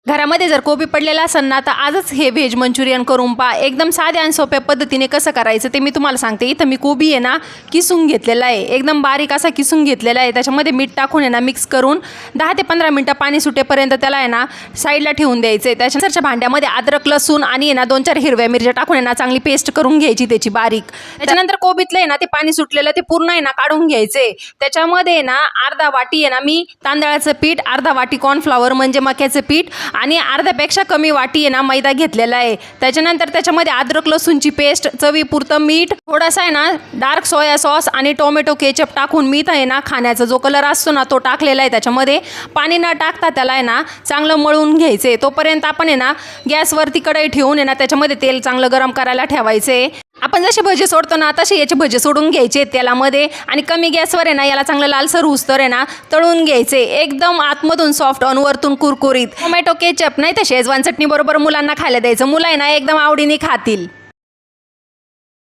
घरामध्ये जर कोबी पडलेला असेल ना तर आजच हे व्हेज मंचुरियन करून पहा. एकदम साध्या आणि सोप्या पद्धतीने कसं करायचं ते मी तुम्हाला सांगते. इथं मी कोबी आहे ना किसून घेतलेला आहे, एकदम बारीक असा किसून घेतलेला आहे. त्याच्यामध्ये मीठ टाकून आहे ना मिक्स करून 10 ते 15 मिनटं पाणी सुटेपर्यंत त्याला आहे ना साईडला ठेवून द्यायचं आहे. त्याच्यानंतरच्या भांड्यामध्ये अद्रक लसूण आणि आहे ना 2-4 हिरव्या मिरच्या टाकून आहे ना चांगली पेस्ट करून घ्यायची त्याची बारीक. त्याच्यानंतर कोबीतलं आहे ना ते पाणी सुटलेलं ते पूर्ण आहे ना काढून घ्यायचे. त्याच्यामध्ये आहे ना अर्धा वाटी आहे ना मी तांदळाचं पीठ, अर्धा वाटी कॉर्नफ्लॉवर म्हणजे मक्याचं पीठ आणि अर्ध्यापेक्षा कमी वाटी आहे ना मैदा घेतलेला आहे. त्याच्यानंतर त्याच्यामध्ये अद्रक लसूणची पेस्ट, चवीपुरतं मीठ, थोडासा आहे ना डार्क सोया सॉस आणि टोमॅटो केचप टाकून मी आहे ना खाण्याचा जो कलर असतो ना तो टाकलेला आहे. त्याच्यामध्ये पाणी न टाकता त्याला आहे ना चांगलं मळून घ्यायचे. तोपर्यंत आपण आहे ना गॅसवरती कढई ठेवून आहे ना त्याच्यामध्ये तेल चांगलं गरम करायला ठेवायचे. आपण जसे भजे सोडतो ना तसे याचे भजे सोडून घ्यायचे तेलामध्ये आणि कमी गॅसवर आहे ना याला चांगलं लालसर होऊस्तर आहे ना तळून घ्यायचे. एकदम आतमधून सॉफ्ट आणि वरतून कुरकुरीत. टोमॅटो केचप नाही तर शेजवान चटणी बरोबर मुलांना खायला द्यायचं. मुलं आहे ना एकदम आवडीने खातील.